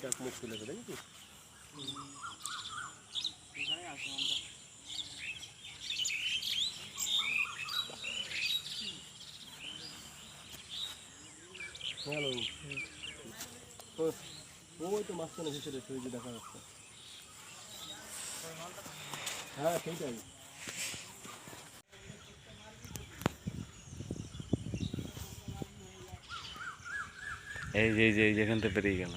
চাক মুখ তুলেছে দেখি হ্যালো ওই তো মাঝখানে ভিতরে শরীরে দেখা যাচ্ছে হ্যাঁ সেইটাই এই যে যেখান থেকে বেরিয়ে গেল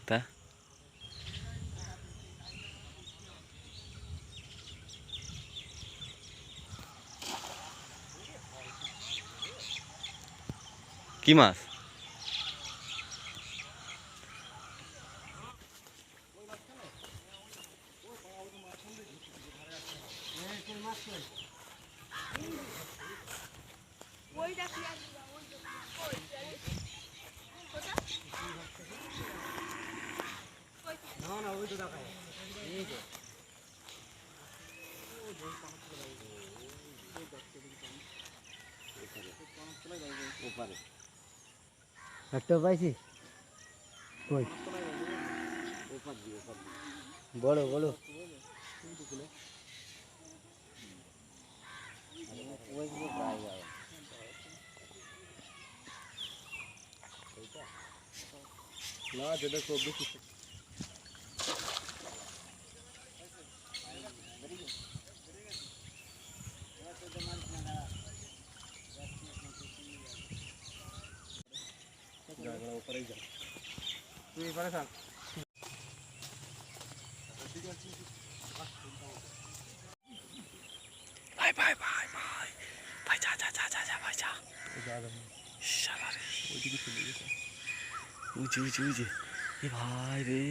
তা কি মাছ একটা পাইছি কই বড় বড় না যেটা খুব বেশি উপরেই যা তুই এবারে থাক ভাই ভাই ভাই ভাই ভাই যা যা যা যা যা ভাই যা শালা রে ওইদিকে চলে গেছে উঁচু এ ভাই রে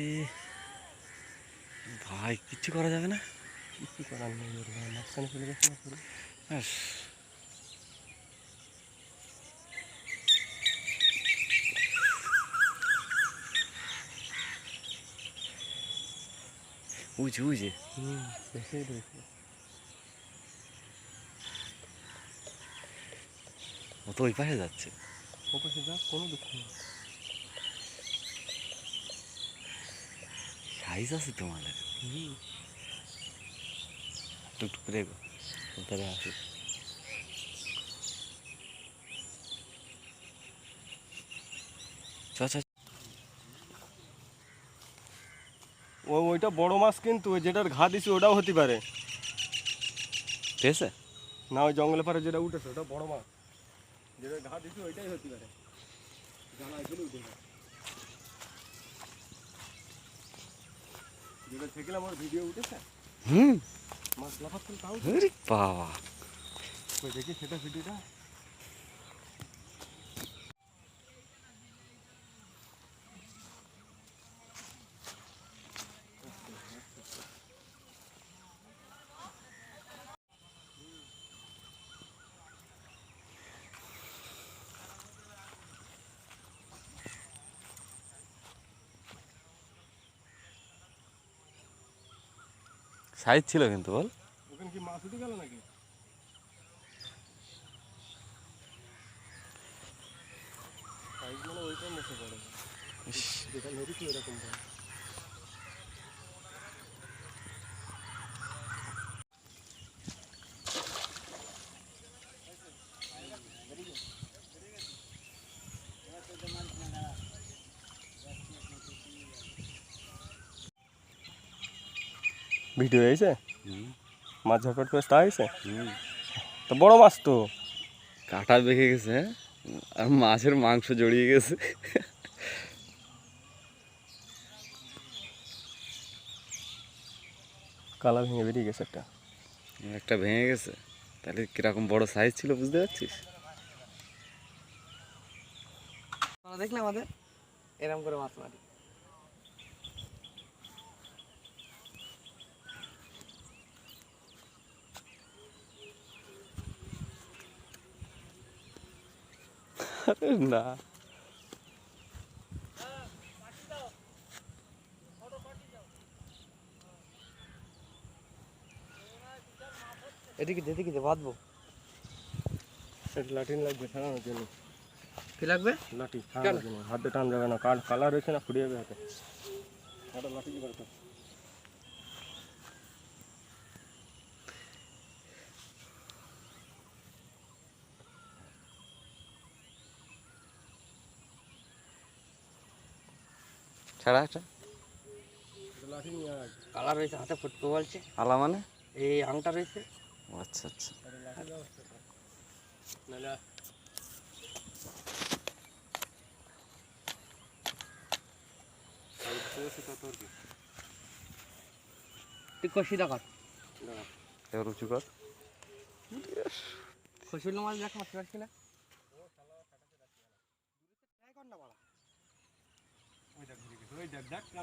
ভাই কিচ্ছু করা যাবে না কিছু করার নেই ওর মাঝখানে চলে গেছে না পুরো ব্যাস উঁচু বেশিই রয়েছে ও তো ওই পাশে যাচ্ছে ও পাশে যা কোনো দুঃখ নেই সাইজ আছে তোমাদের টুকটুক করে এগো কোথায় আসি চ চ ওইটা বড় মাছ কিন্তু যেটার ঘা দিছি ওটাও হতে পারে ঠিক আছে না ওই জঙ্গলে পারে যেটা উঠেছে ওটা বড় মাছ যেটা ঘা দিছি ওইটাই হতে পারে জানাই গেলে উঠে যায় যেটা থেকেলে আমার ভিডিও উঠেছে মাছ লাফাচ্ছিল তাও বাবা ওই দেখি সেটা ভিডিওটা সাইজ ছিল কিন্তু বল ওখানে কি মাছ উঠে গেল নাকি সাইজ মানে ওইটাই মুখে পড়ে যেটা মেরেছি ওরকম পড়ে ভিডিও হয়েছে মাছ ঝটপট করে তা হয়েছে তো বড় মাছ তো কাঁটা বেঁকে গেছে আর মাছের মাংস জড়িয়ে গেছে কালা ভেঙে বেরিয়ে গেছে একটা ভেঙে গেছে তাহলে কিরকম বড় সাইজ ছিল বুঝতে পারছিস দেখলে আমাদের এরকম করে মাছ মারি না এদিকে বাঁধবো লাঠিন লাগবে ছাড়ানোর জন্য কি লাগবে? লাঠি কেন? হাতে টান যাবে না, কালার হয়েছে না, ফুরিয়ে যাবে হাতে। একটা লাঠি কি করে তো? ছাড়া একটা লাঠি নিয়ে আয়। কালার রয়েছে হাতে ফুটতে বলছে। আলা মানে? এই আংটা রয়েছে। ও আচ্ছা আচ্ছা। একটা লাঠি ব্যবস্থা কর। নাহলে তুই কষিটা কর। এবার উঁচু কর। খসিল মাছ দেখ মারতে পারছি না। ওই দেখ দেখ